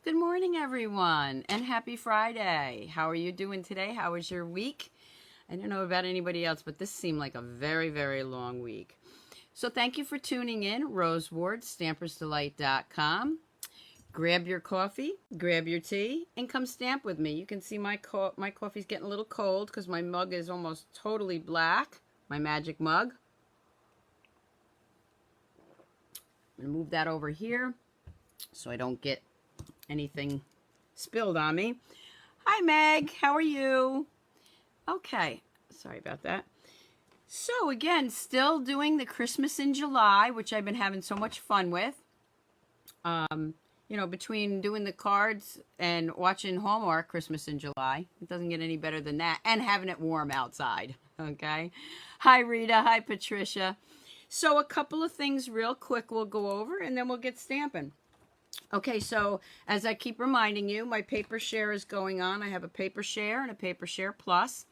Good morning, everyone, and happy Friday. How are you doing today? How was your week? I don't know about anybody else, but this seemed like a very, very long week. So thank you for tuning in. Rose Ward, stampersdelight.com. Grab your coffee, grab your tea, and come stamp with me. You can see my coffee's getting a little cold because my mug is almost totally black, my magic mug. I'm going to move that over here so I don't get anything spilled on me. Hi, Meg. How are you? Okay. Sorry about that. So, again, still doing the Christmas in July, which I've been having so much fun with. You know, between doing the cards and watching Hallmark Christmas in July, it doesn't get any better than that, and having it warm outside, okay? Hi, Rita. Hi, Patricia. So a couple of things real quick we'll go over, and then we'll get stamping. Okay, so as I keep reminding you, my paper share is going on. I have a paper share and a paper share plus.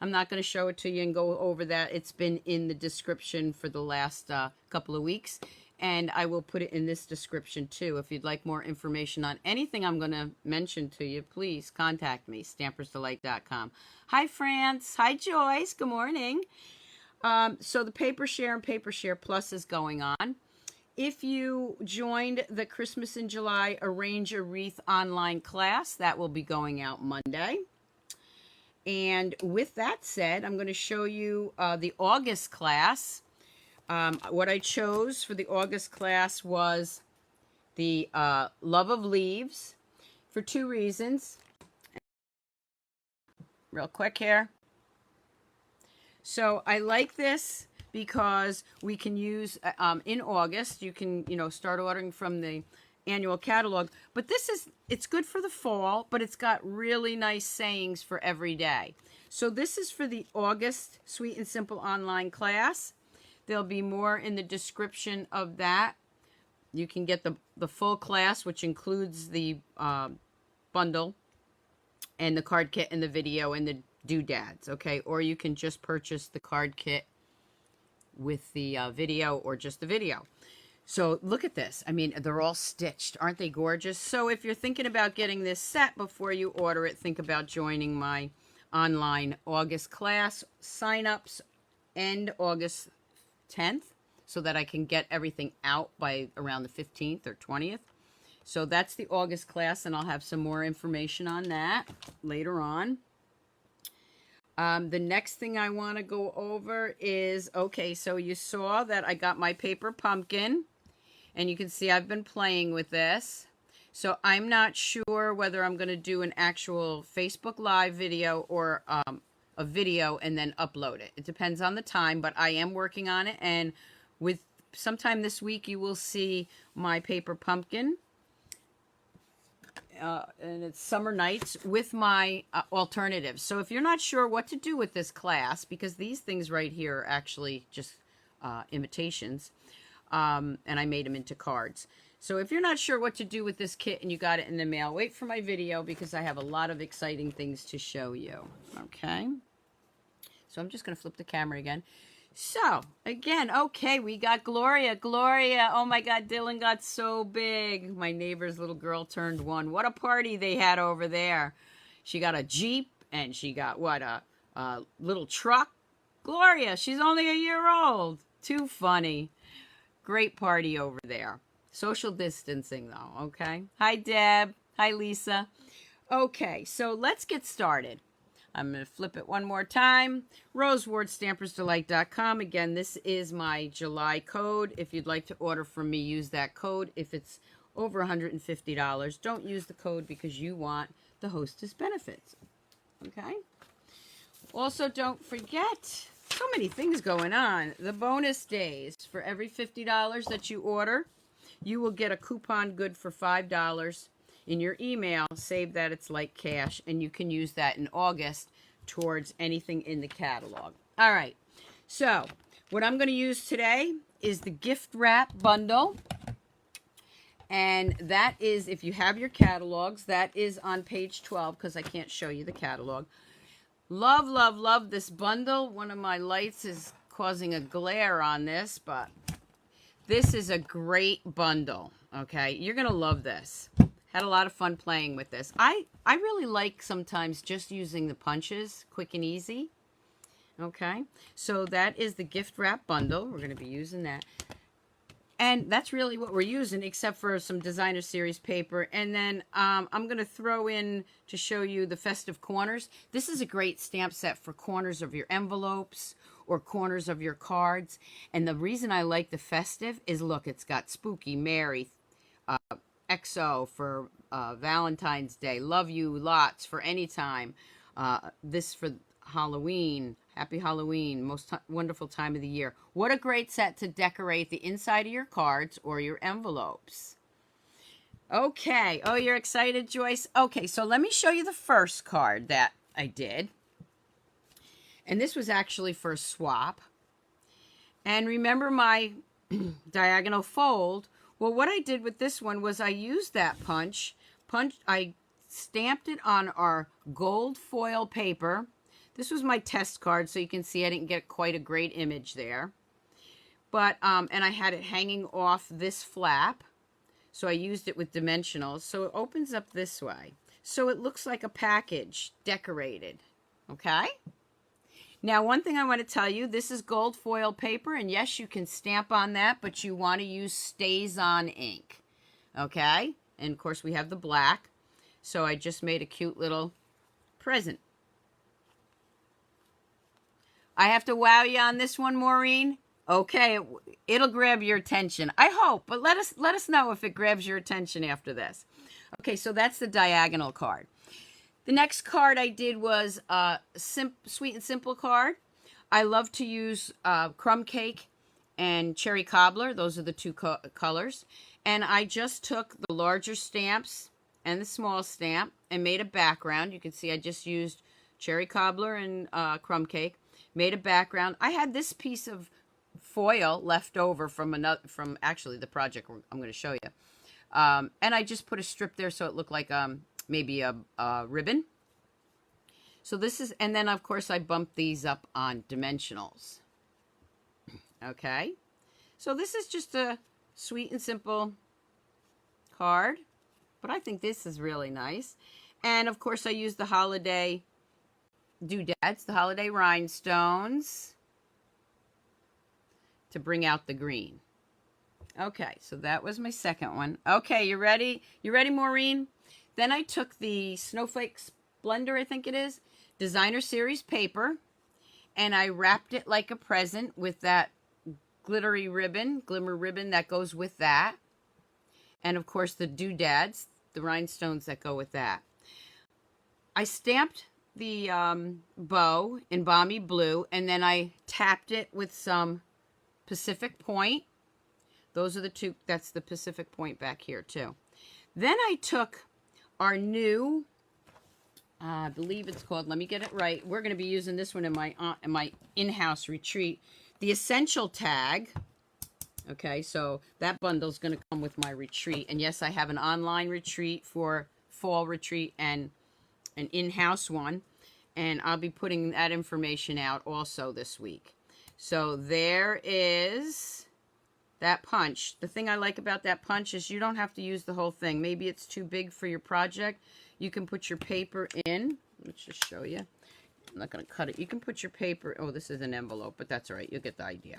I'm not going to show it to you and go over that. It's been in the description for the last couple of weeks. And I will put it in this description too. If you'd like more information on anything I'm going to mention to you, please contact me, stampersdelight.com. Hi, France. Hi, Joyce. Good morning. So the paper share and paper share plus is going on. If you joined the Christmas in July Arrange a Wreath online class, that will be going out Monday. And with that said, I'm going to show you the August class. What I chose for the August class was the Love of Leaves for two reasons. Real quick here. So I like this because we can use in August, you can, start ordering from the annual catalog. But it's good for the fall, but it's got really nice sayings for every day. So this is for the August Sweet and Simple online class. There'll be more in the description of that. You can get the full class, which includes the bundle and the card kit and the video and the doodads, okay? Or you can just purchase the card kit with the video or just the video. So look at this. I mean, they're all stitched. Aren't they gorgeous? So if you're thinking about getting this set before you order it, think about joining my online August class. Sign-ups end August 10th so that I can get everything out by around the 15th or 20th. So that's the August class, and I'll have some more information on that later on. The next thing I want to go over is, okay, so you saw that I got my paper pumpkin, and you can see I've been playing with this. So I'm not sure whether I'm going to do an actual Facebook Live video or a video and then upload it. It depends on the time, but I am working on it, and with sometime this week you will see my paper pumpkin. And it's summer nights with my alternatives. So if you're not sure what to do with this class, because these things right here are actually just imitations, and I made them into cards. So if you're not sure what to do with this kit and you got it in the mail, wait for my video because I have a lot of exciting things to show you. Okay? So I'm just going to flip the camera again. So, again, okay, we got Gloria. Gloria, oh my God, Dylan got so big. My neighbor's little girl turned 1. What a party they had over there. She got a Jeep, and she got, a little truck. Gloria, she's only a year old. Too funny. Great party over there. Social distancing, though, okay? Hi, Deb. Hi, Lisa. Okay, so let's get started. I'm going to flip it one more time. RoseWardStampersDelight.com. Again, this is my July code. If you'd like to order from me, use that code. If it's over $150, don't use the code because you want the hostess benefits. Okay? Also, don't forget, so many things going on. The bonus days. For every $50 that you order, you will get a coupon good for $5 in your email. Save that, it's like cash, and you can use that in August towards anything in the catalog. All right, so what I'm going to use today is the gift wrap bundle, and that is, if you have your catalogs, that is on page 12 because I can't show you the catalog. Love, love, love this bundle. One of my lights is causing a glare on this, but this is a great bundle, okay? You're going to love this. Had a lot of fun playing with this. I really like sometimes just using the punches, quick and easy. Okay, so that is the gift wrap bundle. We're going to be using that. And that's really what we're using, except for some designer series paper. And then I'm going to throw in to show you the Festive Corners. This is a great stamp set for corners of your envelopes or corners of your cards. And the reason I like the Festive is, look, it's got Spooky, Merry, XO for Valentine's Day, Love You Lots for any time, this for Halloween, Happy Halloween, most wonderful time of the year. What a great set to decorate the inside of your cards or your envelopes. Okay, oh, you're excited, Joyce? Okay, so let me show you the first card that I did. And this was actually for a swap. And remember my diagonal fold? Well, what I did with this one was I used that punch. I stamped it on our gold foil paper. This was my test card, so you can see I didn't get quite a great image there. But, and I had it hanging off this flap. So I used it with dimensionals. So it opens up this way. So it looks like a package decorated. Okay? Now, one thing I want to tell you, this is gold foil paper, and yes, you can stamp on that, but you want to use Stays-On ink, okay? And, of course, we have the black, so I just made a cute little present. I have to wow you on this one, Maureen? Okay, it'll grab your attention. I hope, but let us know if it grabs your attention after this. Okay, so that's the diagonal card. The next card I did was a Sweet and Simple card. I love to use Crumb Cake and Cherry Cobbler. Those are the two colors. And I just took the larger stamps and the small stamp and made a background. You can see I just used Cherry Cobbler and Crumb Cake. Made a background. I had this piece of foil left over from actually the project I'm going to show you. And I just put a strip there so it looked like maybe a ribbon. So this is, and then of course I bumped these up on dimensionals. Okay. So this is just a Sweet and Simple card, but I think this is really nice. And of course I used the holiday doodads, the holiday rhinestones to bring out the green. Okay, so that was my second one. Okay, you ready? You ready, Maureen? Then I took the Snowflake Splendor, I think it is, designer series paper, and I wrapped it like a present with that glittery ribbon, glimmer ribbon that goes with that. And of course the doodads, the rhinestones that go with that. I stamped the bow in Balmy Blue, and then I tapped it with some Pacific Point. Those are the two, that's the Pacific Point back here too. Then I took our new, I believe it's called, let me get it right. We're going to be using this one in my in-house retreat. The Essential Tag. Okay, so that bundle's going to come with my retreat. And yes, I have an online retreat for fall retreat and an in-house one. And I'll be putting that information out also this week. So there is that punch. The thing I like about that punch is you don't have to use the whole thing. Maybe it's too big for your project. You can put your paper in. Let's just show you. I'm not going to cut it. You can put your paper. Oh, this is an envelope, but that's all right. You'll get the idea.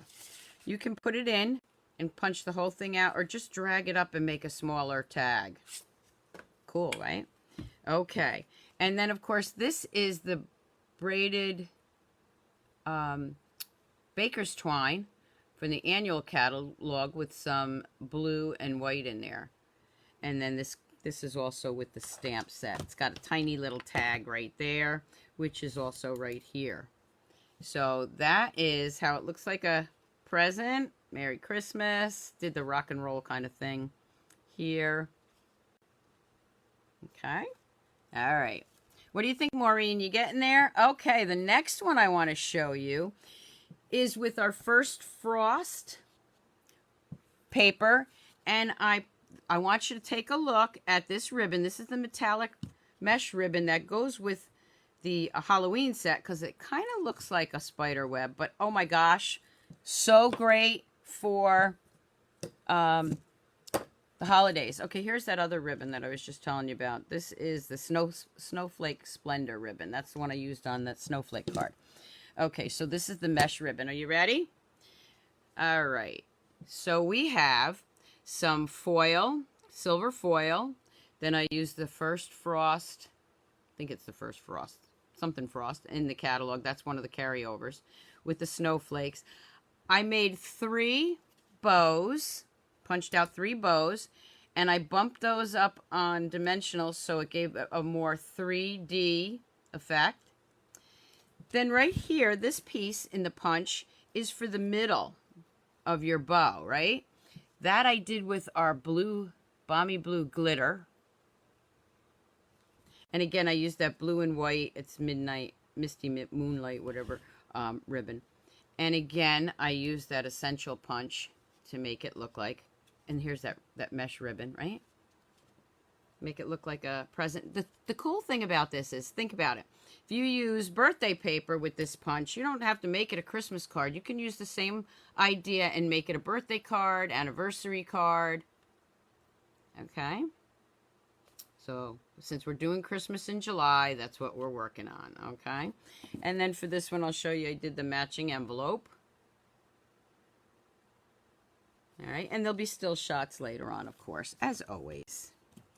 You can put it in and punch the whole thing out, or just drag it up and make a smaller tag. Cool, right? Okay. And then, of course, this is the braided baker's twine from the annual catalog with some blue and white in there. And then this is also with the stamp set. It's got a tiny little tag right there, which is also right here. So that is how it looks like a present. Merry Christmas. Did the rock and roll kind of thing here. Okay. All right. What do you think, Maureen? You getting there? Okay, the next one I want to show you is with our first frost paper. And I want you to take a look at this ribbon. This is the metallic mesh ribbon that goes with the Halloween set because it kind of looks like a spider web. But oh my gosh, so great for the The holidays. Okay, here's that other ribbon that I was just telling you about. This is the Snowflake Splendor ribbon. That's the one I used on that Snowflake card. Okay, so this is the mesh ribbon. Are you ready? All right. So we have some foil, silver foil. Then I used the first frost. I think it's the first frost. Something frost in the catalog. That's one of the carryovers with the snowflakes. I made 3 bows, punched out 3 bows, and I bumped those up on dimensional so it gave a more 3D effect. Then right here, this piece in the punch is for the middle of your bow, right? That I did with our blue, balmy blue glitter. And again, I used that blue and white, it's midnight, misty moonlight, whatever, ribbon. And again, I used that essential punch to make it look like, and here's that mesh ribbon, right? Make it look like a present. The cool thing about this is, think about it. If you use birthday paper with this punch, you don't have to make it a Christmas card. You can use the same idea and make it a birthday card, anniversary card. Okay? So, since we're doing Christmas in July, that's what we're working on, okay? And then for this one, I'll show you, I did the matching envelope. All right, and there'll be still shots later on, of course, as always.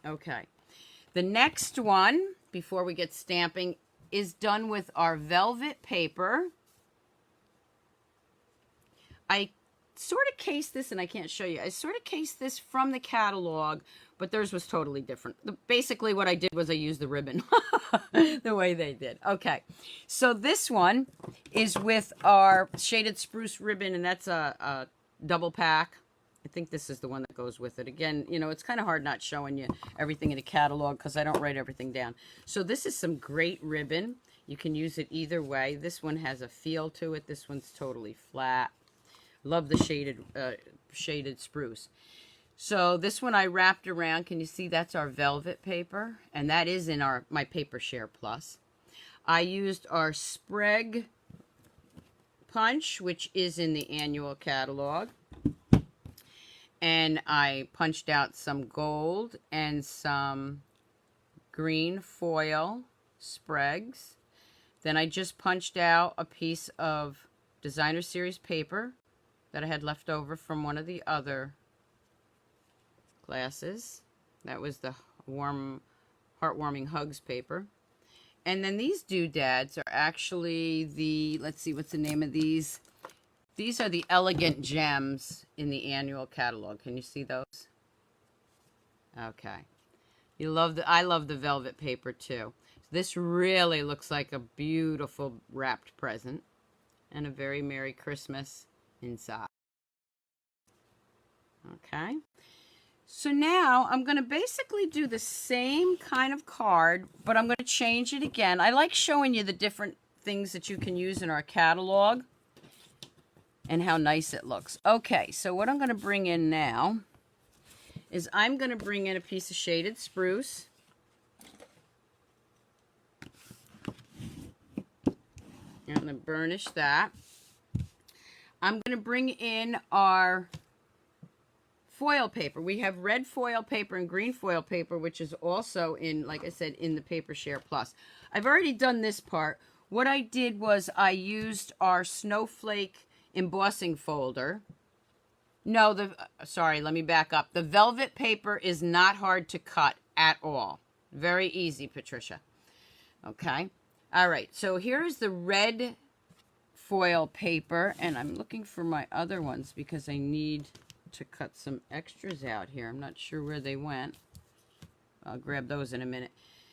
Okay. The next one, before we get stamping, is done with our velvet paper. I sort of cased this, and I can't show you. I sort of cased this from the catalog, but theirs was totally different. Basically, what I did was I used the ribbon the way they did. Okay, so this one is with our shaded spruce ribbon, and that's a double pack. I think this is the one that goes with it. Again, you know, it's kind of hard not showing you everything in the catalog because I don't write everything down. So this is some great ribbon. You can use it either way. This one has a feel to it. This one's totally flat. Love the shaded spruce. So this one I wrapped around. Can you see that's our velvet paper? And that is in my Paper Share Plus. I used our Sprague punch, which is in the annual catalog. And I punched out some gold and some green foil Spragues. Then I just punched out a piece of Designer Series paper that I had left over from one of the other classes. That was the Heartwarming Hugs paper. And then these doodads are actually the, let's see, what's the name of these? These are the Elegant Gems in the annual catalog. Can you see those? Okay. I love the velvet paper too. This really looks like a beautiful wrapped present and a very Merry Christmas inside. Okay. So now I'm going to basically do the same kind of card, but I'm going to change it again. I like showing you the different things that you can use in our catalog and how nice it looks. Okay, so what I'm going to bring in now is I'm going to bring in a piece of shaded spruce. I'm going to burnish that. I'm going to bring in our foil paper. We have red foil paper and green foil paper, which is also in, like I said, in the Paper Share Plus. I've already done this part. What I did was I used our Snowflake embossing folder. No, sorry, let me back up. The velvet paper is not hard to cut at all. Very easy, Patricia. Okay. All right. So here's the red foil paper, and I'm looking for my other ones because I need to cut some extras out here. I'm not sure where they went. I'll grab those in a minute.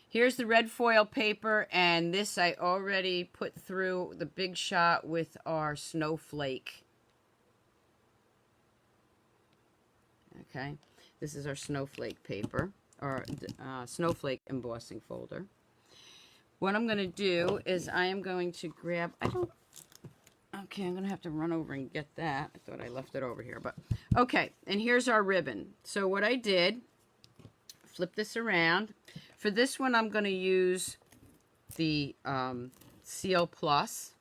Here's the red foil paper, and this I already put through the big shot with our Snowflake. Okay, this is our Snowflake paper, or Snowflake embossing folder. What I'm going to do is I am going to grab, okay, I'm going to have to run over and get that. I thought I left it over here, but okay, and here's our ribbon. So what I did, flip this around. For this one, I'm going to use the Seal Plus.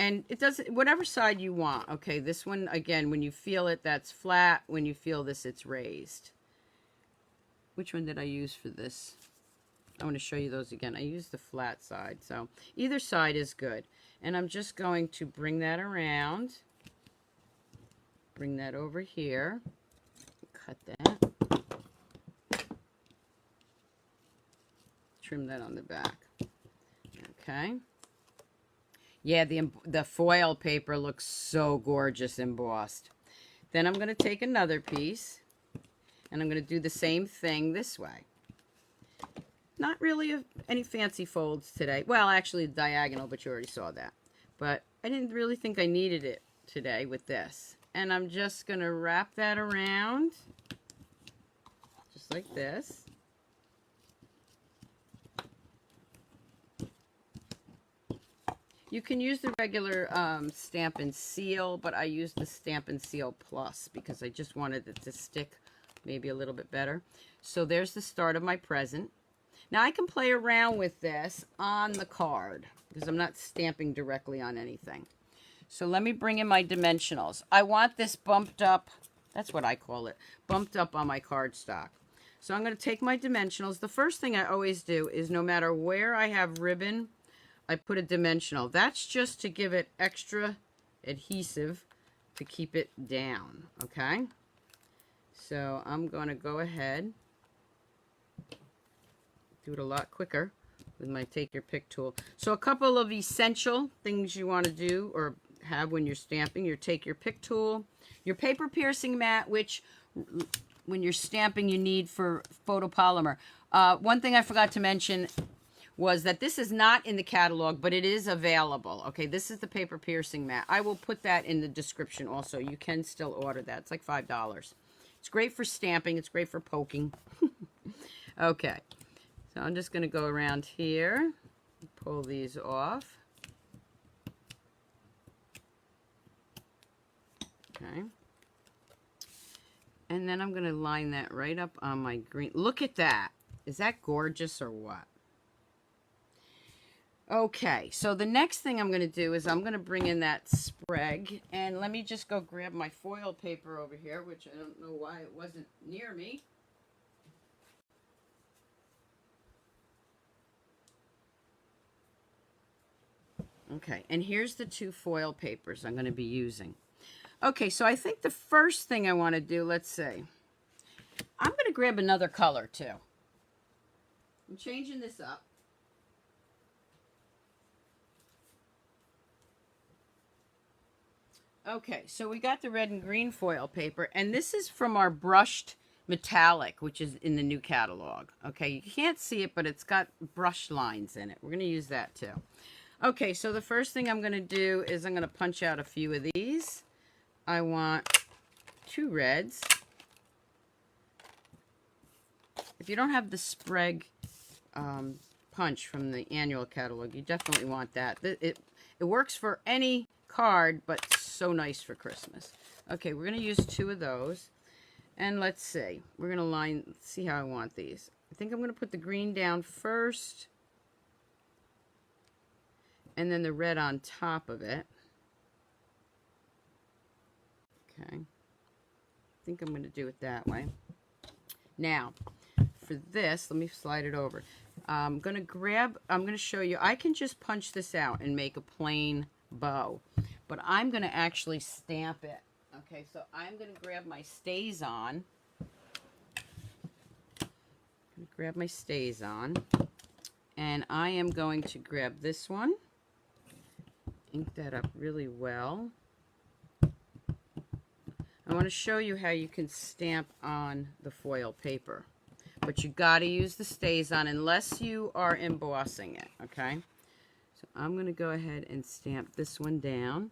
And it does whatever side you want. Okay, this one, again, when you feel it, that's flat. When you feel this, it's raised. Which one did I use for this? I want to show you those again. I used the flat side, so either side is good. And I'm just going to bring that around. Bring that over here. Cut that. Trim that on the back. Okay. Yeah, the foil paper looks so gorgeous embossed. Then I'm going to take another piece, and I'm going to do the same thing this way. Not really any fancy folds today. Well, actually diagonal, but you already saw that. But I didn't really think I needed it today with this. And I'm just going to wrap that around, just like this. You can use the regular Stamp and Seal, but I used the Stamp and Seal Plus because I just wanted it to stick maybe a little bit better. So there's the start of my present. Now I can play around with this on the card because I'm not stamping directly on anything. So let me bring in my dimensionals. I want this bumped up, that's what I call it, bumped up on my cardstock. So I'm going to take my dimensionals. The first thing I always do is no matter where I have ribbon, I put a dimensional. That's just to give it extra adhesive to keep it down, okay? So I'm going to go ahead, do it a lot quicker with my Take Your Pick tool. So a couple of essential things you want to do or have when you're stamping: your Take Your Pick tool, your paper piercing mat, which when you're stamping you need for photopolymer. One thing I forgot to mention was that this is not in the catalog, but it is available. Okay, this is the paper piercing mat. I will put that in the description also. You can still order that. It's like $5. It's great for stamping. It's great for poking. Okay, so I'm just going to go around here, pull these off. Okay. And then I'm going to line that right up on my green. Look at that. Is that gorgeous or what? Okay, so the next thing I'm going to do is I'm going to bring in that spreg. And let me just go grab my foil paper over here, which I don't know why it wasn't near me. Okay, and here's the two foil papers I'm going to be using. Okay, so I think the first thing I want to do, let's see. I'm going to grab another color too. I'm changing this up. Okay, so we got the red and green foil paper, and this is from our brushed metallic, which is in the new catalog. Okay, you can't see it, but it's got brush lines in it. We're going to use that too. Okay, so the first thing I'm going to do is I'm going to punch out a few of these. I want 2 reds. If you don't have the Sprague punch from the annual catalog, you definitely want that. It works for any card, but so nice for Christmas. Okay, we're going to use 2 of those. And let's see. We're going to line, see how I want these. I think I'm going to put the green down first. And then the red on top of it. Okay. I think I'm going to do it that way. Now, for this, let me slide it over. I'm going to show you, I can just punch this out and make a plain bow. But I'm going to actually stamp it. Okay, so I'm going to grab my stays on. Grab my stays on. And I am going to grab this one. Ink that up really well. I want to show you how you can stamp on the foil paper. But you got to use the stays on unless you are embossing it, okay? So I'm going to go ahead and stamp this one down.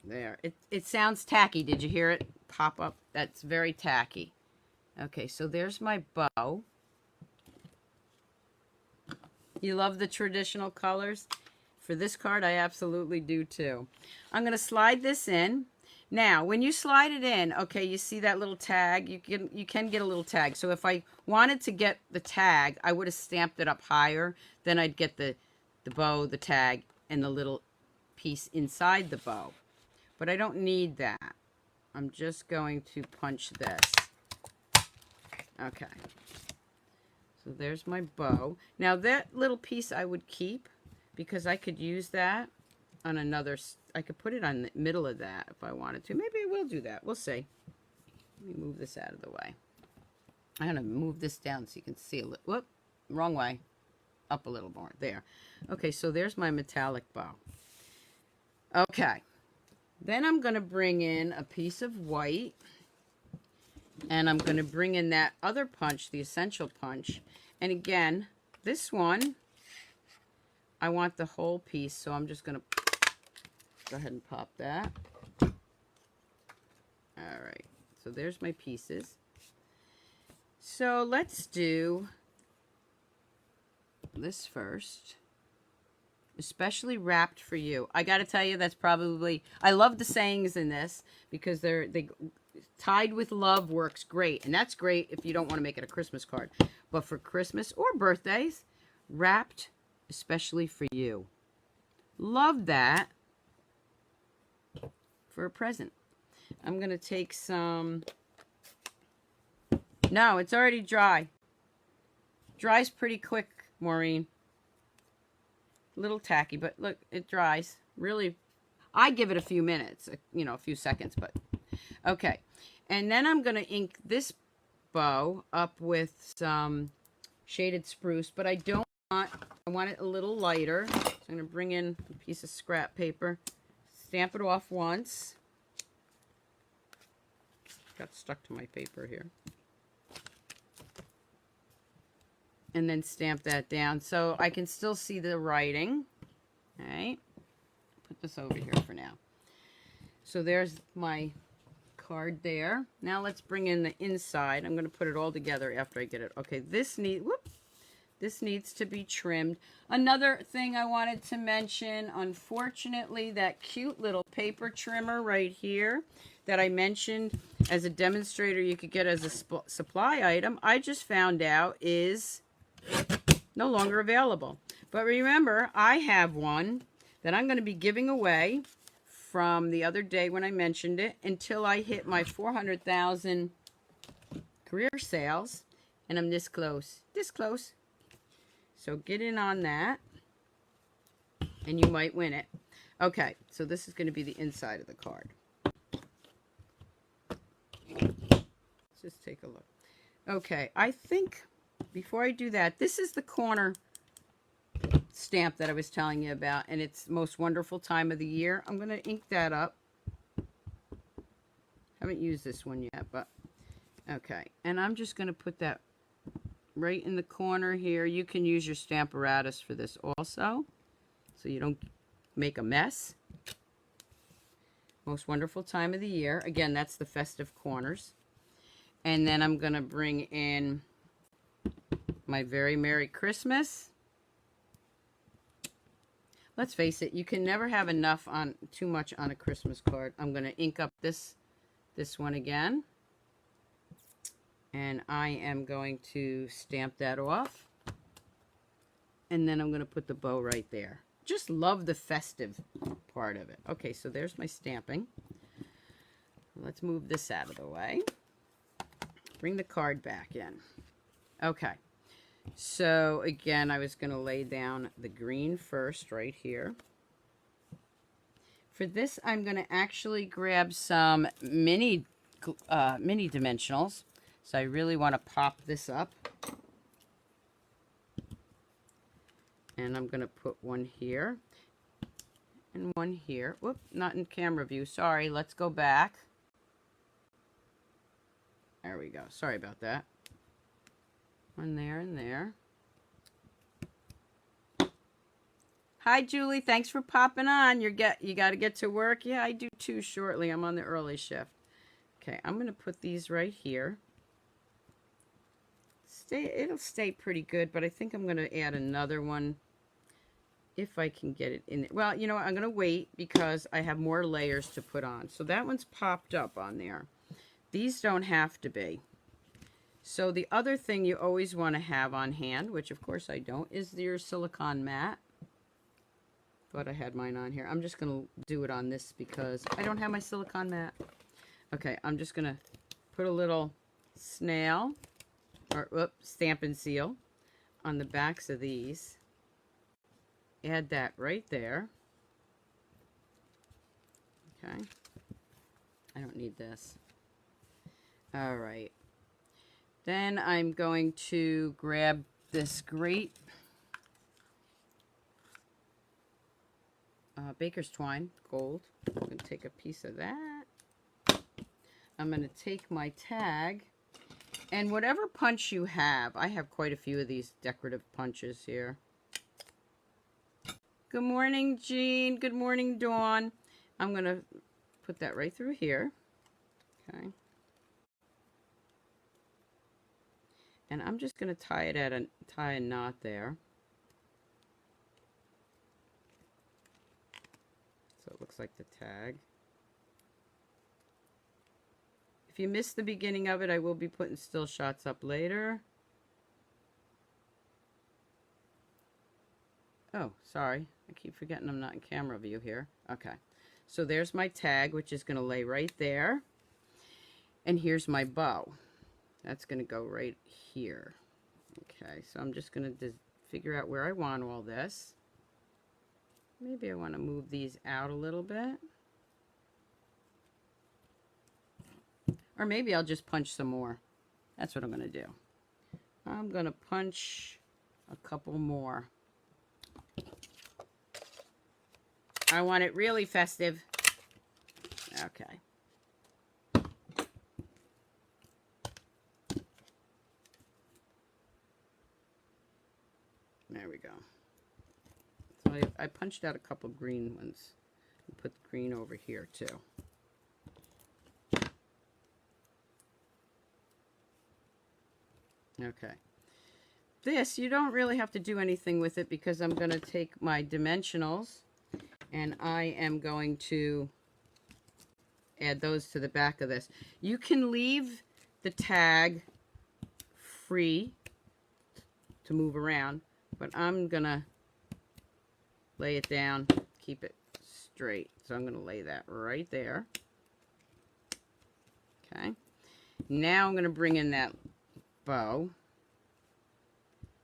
There. It sounds tacky. Did you hear it pop up? That's very tacky. Okay, so there's my bow. You love the traditional colors? For this card, I absolutely do too. I'm going to slide this in. Now, when you slide it in, okay, you see that little tag? You can get a little tag. So if I wanted to get the tag, I would have stamped it up higher. Then I'd get the the bow, the tag, and the little piece inside the bow. But I don't need that. I'm just going to punch this. Okay. So there's my bow. Now that little piece I would keep because I could use that on another, I could put it on the middle of that if I wanted to. Maybe I will do that. We'll see. Let me move this out of the way. I'm going to move this down so you can see a little. Whoop, wrong way. Up a little more. There. Okay, so there's my metallic bow. Okay. Then I'm going to bring in a piece of white. And I'm going to bring in that other punch, the essential punch. And again, this one, I want the whole piece. So I'm just going to go ahead and pop that. All right. So there's my pieces. So let's do this first. Especially wrapped for you. I got to tell you, that's probably, I love the sayings in this because they tied with love works great. And that's great if you don't want to make it a Christmas card. But for Christmas or birthdays, wrapped especially for you. Love that for a present. I'm going to take some, no, it's already dry. Dries pretty quick, Maureen. A little tacky, but look, it dries. Really, I give it a few minutes, you know, a few seconds, but okay. And then I'm going to ink this bow up with some shaded spruce, but I don't want, I want it a little lighter. So I'm going to bring in a piece of scrap paper, stamp it off once. Got stuck to my paper here. And then stamp that down so I can still see the writing. All right. Put this over here for now. So there's my card there. Now let's bring in the inside. I'm going to put it all together after I get it. Okay, this needs to be trimmed. Another thing I wanted to mention, unfortunately, that cute little paper trimmer right here that I mentioned as a demonstrator you could get as a supply item, I just found out is no longer available. But remember, I have one that I'm going to be giving away from the other day when I mentioned it until I hit my 400,000 career sales. And I'm this close. This close. So get in on that. And you might win it. Okay, so this is going to be the inside of the card. Let's just take a look. Okay, I think before I do that, this is the corner stamp that I was telling you about, and it's most wonderful time of the year. I'm going to ink that up. Haven't used this one yet, but okay. And I'm just going to put that right in the corner here. You can use your Stamparatus for this also, so you don't make a mess. Most wonderful time of the year. Again, that's the Festive Corners. And then I'm going to bring in my Very Merry Christmas. Let's face it, you can never have enough on too much on a Christmas card. I'm going to ink up this one again. And I am going to stamp that off. And then I'm going to put the bow right there. Just love the festive part of it. Okay, so there's my stamping. Let's move this out of the way. Bring the card back in. Okay. So again, I was going to lay down the green first right here. For this, I'm going to actually grab some mini dimensionals. So I really want to pop this up. And I'm going to put one here and one here. Whoop, not in camera view. Sorry, let's go back. There we go. Sorry about that. One there and there. Hi, Julie. Thanks for popping on. You got to get to work. Yeah, I do too shortly. I'm on the early shift. Okay, I'm going to put these right here. It'll stay pretty good, but I think I'm going to add another one if I can get it in there. Well, you know what? I'm going to wait because I have more layers to put on. So that one's popped up on there. These don't have to be. So the other thing you always want to have on hand, which of course I don't, is your silicone mat. thought I had mine on here. I'm just going to do it on this because I don't have my silicone mat. Okay, I'm just going to put a little snail, or stamp and seal on the backs of these. Add that right there. Okay. I don't need this. All right. Then I'm going to grab this great baker's twine, gold. I'm going to take a piece of that. I'm going to take my tag, and whatever punch you have, I have quite a few of these decorative punches here. Good morning, Jean. Good morning, Dawn. I'm going to put that right through here. Okay. And I'm just going to tie a knot there. So it looks like the tag. If you missed the beginning of it, I will be putting still shots up later. Oh, sorry. I keep forgetting I'm not in camera view here. Okay. So there's my tag, which is going to lay right there. And here's my bow. That's going to go right here. Okay, so I'm just going to figure out where I want all this. Maybe I want to move these out a little bit. Or maybe I'll just punch some more. That's what I'm going to do. I'm going to punch a couple more. I want it really festive. Okay. There we go. So I punched out a couple green ones. And put the green over here too. Okay. This, you don't really have to do anything with it because I'm going to take my dimensionals and I am going to add those to the back of this. You can leave the tag free to move around, but I'm going to lay it down, keep it straight. So I'm going to lay that right there. Okay. Now I'm going to bring in that bow,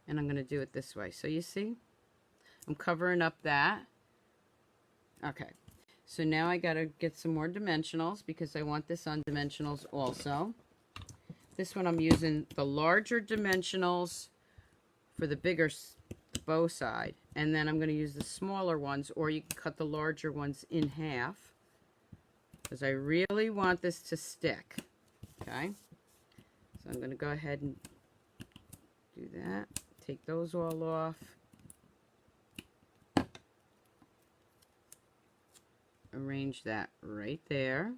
and I'm going to do it this way. So you see, I'm covering up that. Okay, so now I got to get some more dimensionals because I want this on dimensionals also. This one I'm using the larger dimensionals for the bigger bow side, and then I'm going to use the smaller ones, or you can cut the larger ones in half because I really want this to stick. Okay, so I'm going to go ahead and do that. Take those all off. Arrange that right there.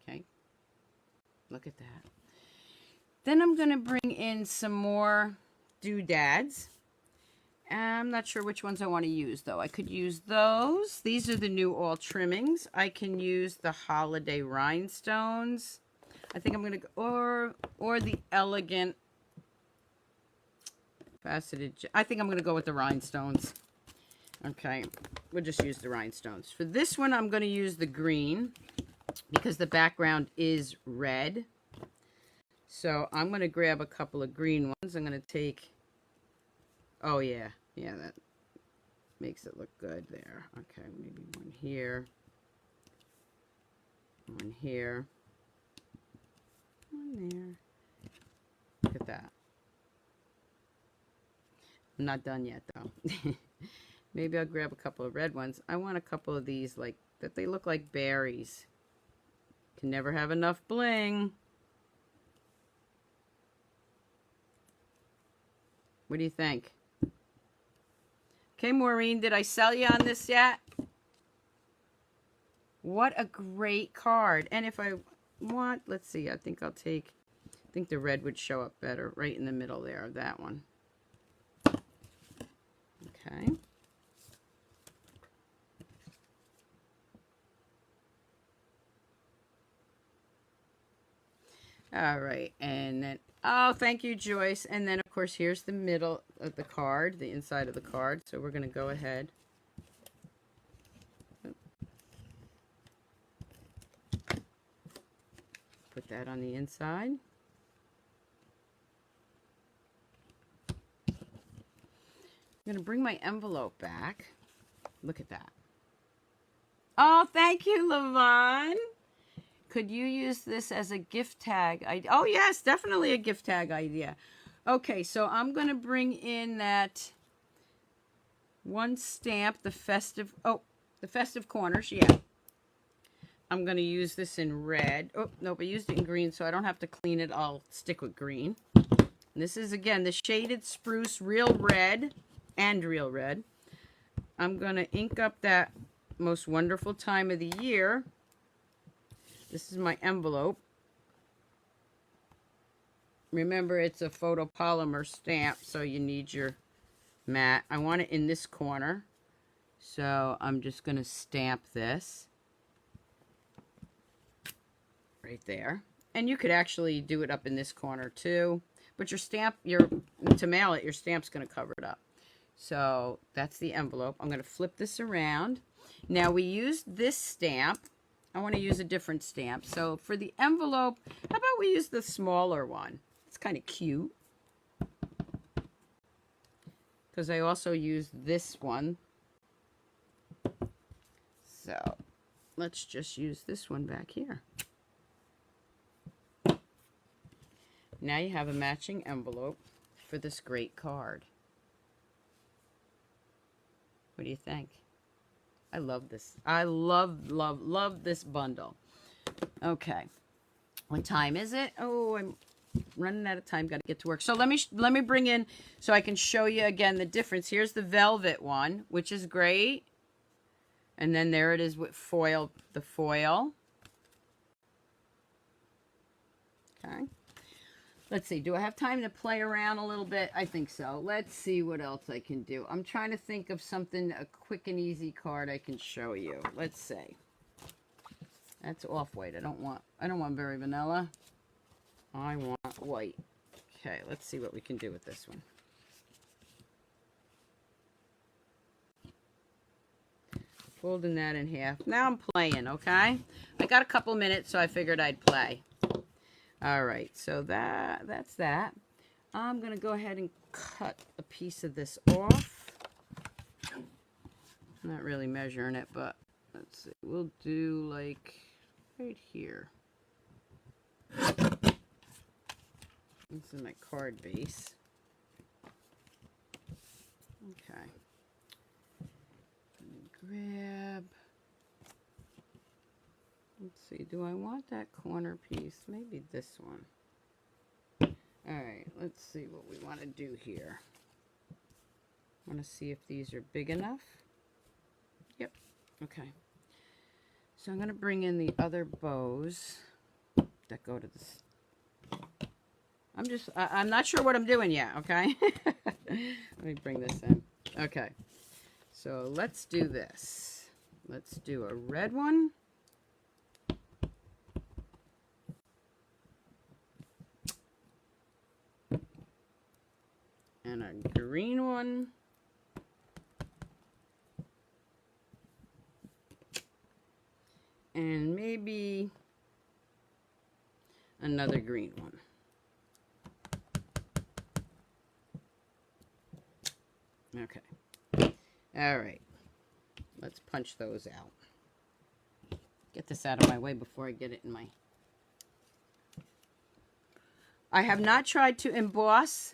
Okay, look at that. Then I'm going to bring in some more doodads. I'm not sure which ones I want to use, though. I could use those. These are the new all trimmings. I can use the holiday rhinestones. I think I'm going to go, or the elegant faceted. I think I'm going to go with the rhinestones. Okay, we'll just use the rhinestones. For this one, I'm going to use the green because the background is red. So I'm going to grab a couple of green ones. I'm going to take, oh yeah, that makes it look good there. Okay, maybe one here, one here, one there. Look at that. I'm not done yet though. Maybe I'll grab a couple of red ones. I want a couple of these like that. They look like berries. Can never have enough bling. What do you think? Okay, Maureen, did I sell you on this yet? What a great card. And if I want, let's see, I think the red would show up better right in the middle there of that one. Okay. All right, and then, oh, thank you, Joyce. And then, of course, here's the middle of the card, the inside of the card. So we're going to go ahead. Put that on the inside. I'm going to bring my envelope back. Look at that. Oh, thank you, Levon. Could you use this as a gift tag? Oh, yes, definitely a gift tag idea. Okay, so I'm going to bring in that one stamp, the Festive Corners, yeah. I'm going to use this in red. Oh, nope, I used it in green, so I don't have to clean it. I'll stick with green. And this is, again, the Shaded Spruce Real Red and Real Red. I'm going to ink up that most wonderful time of the year. This is my envelope. Remember, it's a photopolymer stamp, so you need your mat. I want it in this corner, so I'm just going to stamp this right there. And you could actually do it up in this corner too, but your stamp, to mail it, your stamp's going to cover it up. So that's the envelope. I'm going to flip this around. Now we used this stamp. I want to use a different stamp. So for the envelope, how about we use the smaller one? It's kind of cute. Because I also used this one. So let's just use this one back here. Now you have a matching envelope for this great card. What do you think? I love this. I love this bundle. Okay. What time is it? Oh, I'm running out of time. Got to get to work. So let me bring in so I can show you again the difference. Here's the velvet one, which is great. And then there it is with foil, the foil. Okay. Let's see. Do I have time to play around a little bit? I think so. Let's see what else I can do. I'm trying to think of something, a quick and easy card I can show you. Let's see. That's off-white. I don't want very vanilla. I want white. Okay, let's see what we can do with this one. Folding that in half. Now I'm playing, okay? I got a couple minutes, so I figured I'd play. All right, so that's that. I'm going to go ahead and cut a piece of this off. I'm not really measuring it, but let's see. We'll do like right here. This is my card base. Okay. Grab. Let's see, do I want that corner piece? Maybe this one. All right, let's see what we want to do here. I want to see if these are big enough. Yep, okay. So I'm going to bring in the other bows that go to this. I'm not sure what I'm doing yet, okay? Let me bring this in. Okay, so let's do this. Let's do a red one. And a green one. And maybe another green one. Okay. All right. Let's punch those out. Get this out of my way before I get it in my... I have not tried to emboss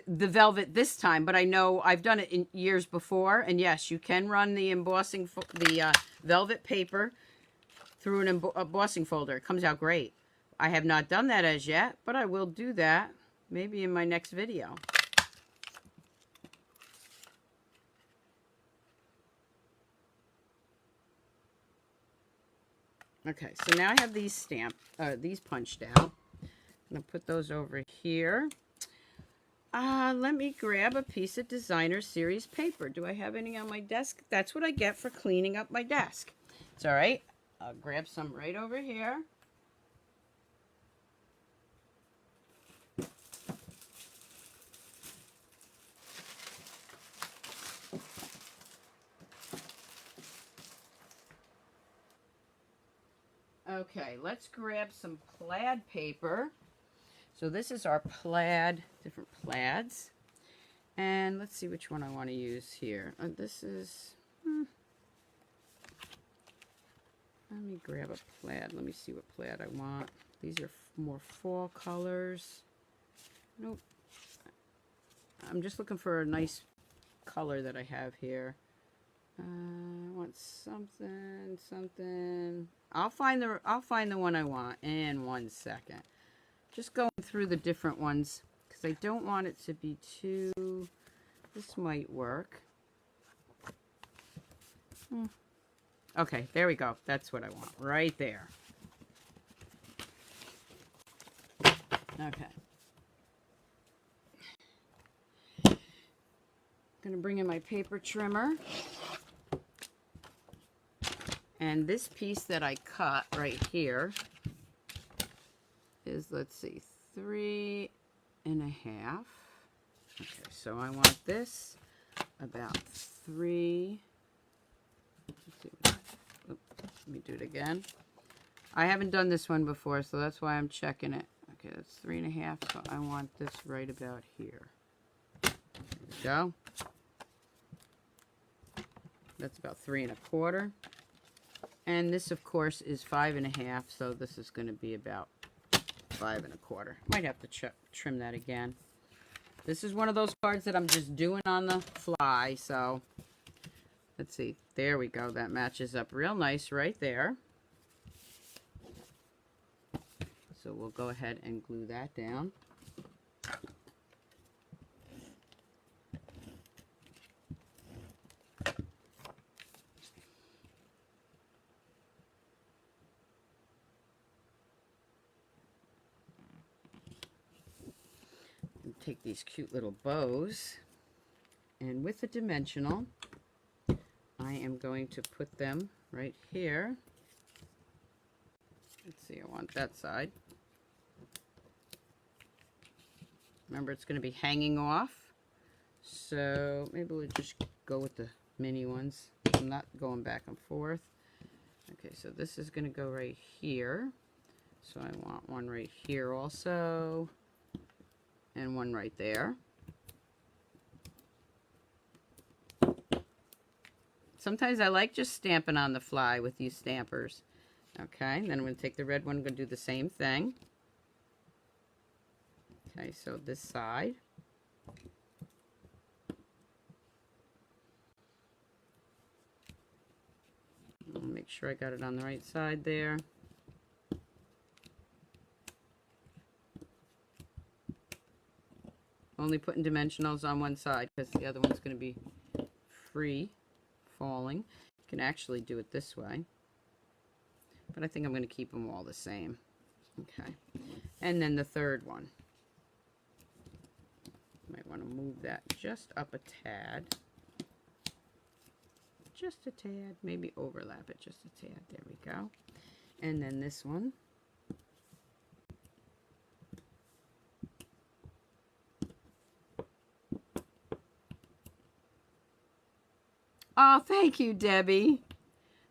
the velvet this time, but I know I've done it in years before, and yes, you can run the embossing, velvet paper through an embossing folder. It comes out great. I have not done that as yet, but I will do that maybe in my next video. Okay, so now I have these these punched out. I'm gonna put those over here. Let me grab a piece of Designer Series paper. Do I have any on my desk? That's what I get for cleaning up my desk. It's all right. I'll grab some right over here. Okay, let's grab some plaid paper. So this is our plaid, different plaids. And let's see which one I want to use here. This is, let me grab a plaid. Let me see what plaid I want. These are more fall colors. Nope. I'm just looking for a nice color that I have here. I want something. I'll find the one I want in 1 second. Just going through the different ones because I don't want it to be too. This might work. Okay, there we go. That's what I want right there. Okay. I'm gonna bring in my paper trimmer. And this piece that I cut right here is, let's see, 3 1/2. Okay, so I want this about 3. Let's see. Oops, let me do it again. I haven't done this one before, so that's why I'm checking it. Okay, that's 3 1/2, so I want this right about here. There we go. That's about 3 1/4. And this, of course, is 5 1/2, so this is going to be about 5 1/4. Might have to trim that again. This is one of those cards that I'm just doing on the fly, so let's see. There we go. That matches up real nice right there. So we'll go ahead and glue that down. Take these cute little bows, and with the dimensional, I am going to put them right here. Let's see, I want that side. Remember, it's going to be hanging off, so maybe we'll just go with the mini ones. I'm not going back and forth. Okay, so this is going to go right here, so I want one right here also. And one right there. Sometimes I like just stamping on the fly with these stampers. Okay, and then I'm going to take the red one, I'm going to do the same thing. Okay, so this side. I'll make sure I got it on the right side there. Only putting dimensionals on one side because the other one's going to be free falling. You can actually do it this way, but I think I'm going to keep them all the same. Okay, and then the third one. Might want to move that just up a tad. Just a tad, maybe overlap it just a tad. There we go. And then this one. Oh, thank you, Debbie.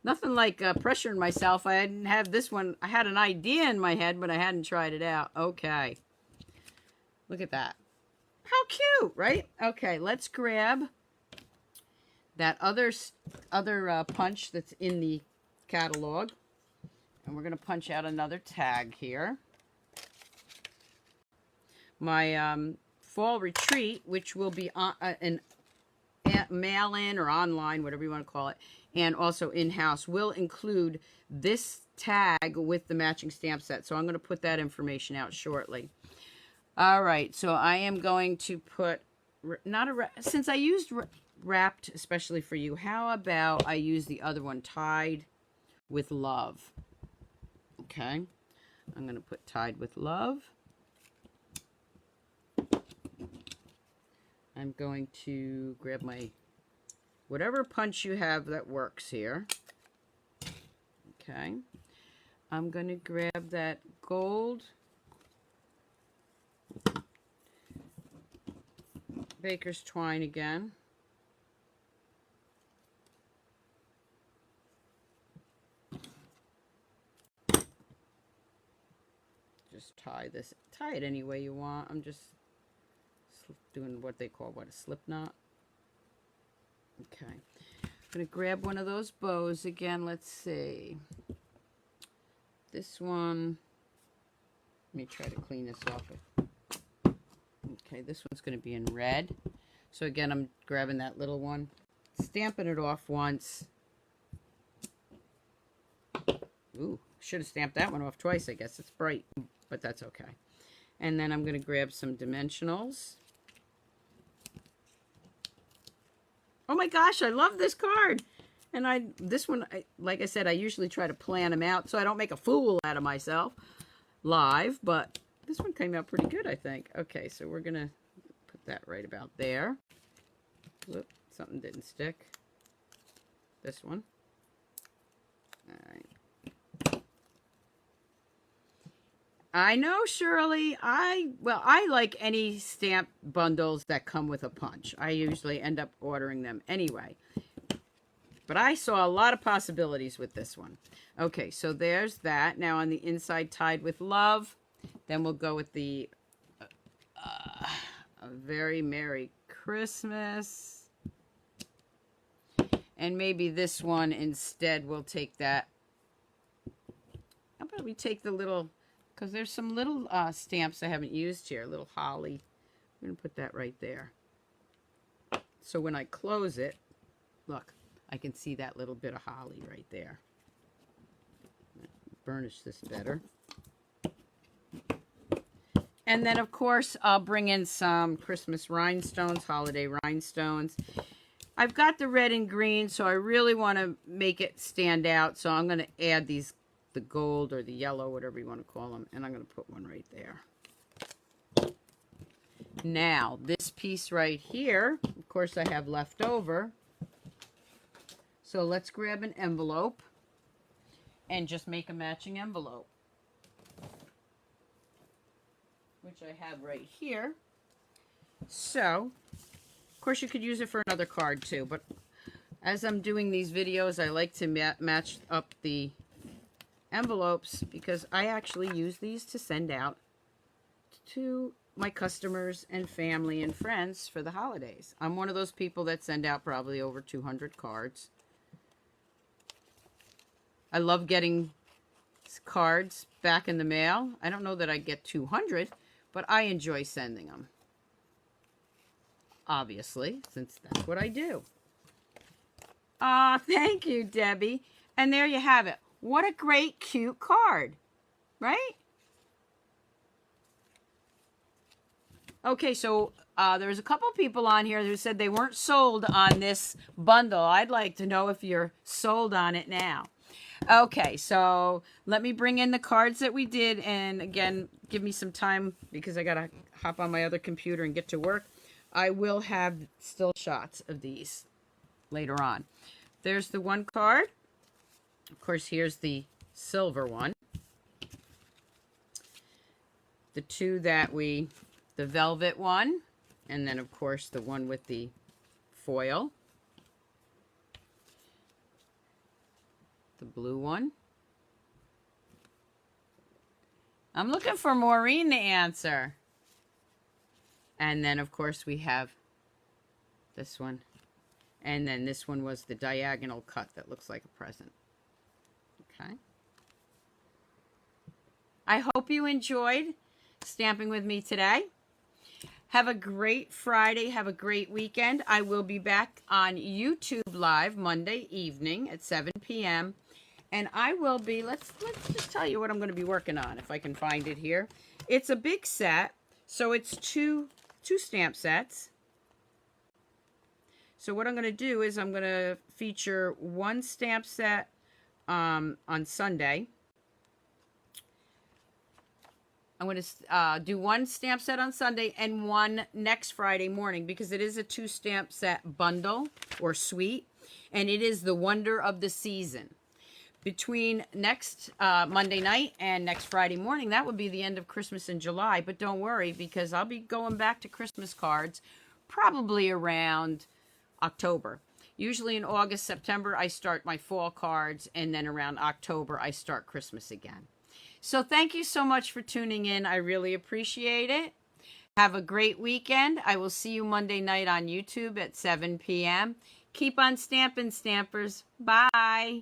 Nothing like pressuring myself. I didn't have this one. I had an idea in my head, but I hadn't tried it out. Okay. Look at that. How cute, right? Okay, let's grab that other punch that's in the catalog. And we're going to punch out another tag here. My fall retreat, which will be an mail-in or online, whatever you want to call it, and also in-house, will include this tag with the matching stamp set. So I'm going to put that information out shortly. All right, so I am going to put, since I used wrapped especially for you, how about I use the other one, Tied with Love. Okay, I'm going to put Tied with Love. I'm going to grab my, whatever punch you have that works here. Okay. I'm going to grab that gold baker's twine again. tie this. Tie it any way you want. I'm just doing what they call, a slip knot. Okay. I'm going to grab one of those bows again. Let's see. This one. Let me try to clean this off. Okay, this one's going to be in red. So again, I'm grabbing that little one, stamping it off once. Ooh, should have stamped that one off twice, I guess. It's bright, but that's okay. And then I'm going to grab some dimensionals. Oh my gosh, I love this card. And this one, like I said, I usually try to plan them out so I don't make a fool out of myself live, but this one came out pretty good, I think. Okay, so we're going to put that right about there. Whoop, something didn't stick. This one. All right. I know, Shirley. I like any stamp bundles that come with a punch. I usually end up ordering them anyway. But I saw a lot of possibilities with this one. Okay, so there's that. Now on the inside, Tied with Love. Then we'll go with the A Very Merry Christmas. And maybe this one instead, we'll take that. How about we take the little, because there's some little stamps I haven't used here. Little holly. I'm going to put that right there. So when I close it, look, I can see that little bit of holly right there. Burnish this better. And then, of course, I'll bring in some Christmas rhinestones, holiday rhinestones. I've got the red and green, so I really want to make it stand out. So I'm going to add these, the gold or the yellow, whatever you want to call them. And I'm going to put one right there. Now, this piece right here, of course, I have left over. So let's grab an envelope and just make a matching envelope, which I have right here. So, of course, you could use it for another card too, but as I'm doing these videos, I like to match up the envelopes because I actually use these to send out to my customers and family and friends for the holidays. I'm one of those people that send out probably over 200 cards. I love getting cards back in the mail. I don't know that I get 200, but I enjoy sending them. Obviously, since that's what I do. Thank you, Debbie. And there you have it. What a great, cute card, right? Okay, so there's a couple people on here who said they weren't sold on this bundle. I'd like to know if you're sold on it now. Okay, so let me bring in the cards that we did, and again, give me some time because I gotta hop on my other computer and get to work. I will have still shots of these later on. There's the one card. Of course, here's the silver one. The two that the velvet one, and then of course the one with the foil. The blue one. I'm looking for Maureen to answer. And then, of course, we have this one. And then this one was the diagonal cut that looks like a present. Okay. I hope you enjoyed stamping with me today. Have a great Friday. Have a great weekend. I will be back on YouTube Live Monday evening at 7 p.m. And I will be, let's just tell you what I'm going to be working on, if I can find it here. It's a big set, so it's two stamp sets. So what I'm going to do is I'm going to feature one stamp set on Sunday. I'm going to do one stamp set on Sunday and one next Friday morning because it is a 2 stamp set bundle or suite, and it is the wonder of the season. Between next Monday night and next Friday morning, that would be the end of Christmas in July. But don't worry, because I'll be going back to Christmas cards probably around October. Usually in August, September, I start my fall cards, and then around October, I start Christmas again. So thank you so much for tuning in. I really appreciate it. Have a great weekend. I will see you Monday night on YouTube at 7 p.m. Keep on stamping, stampers. Bye.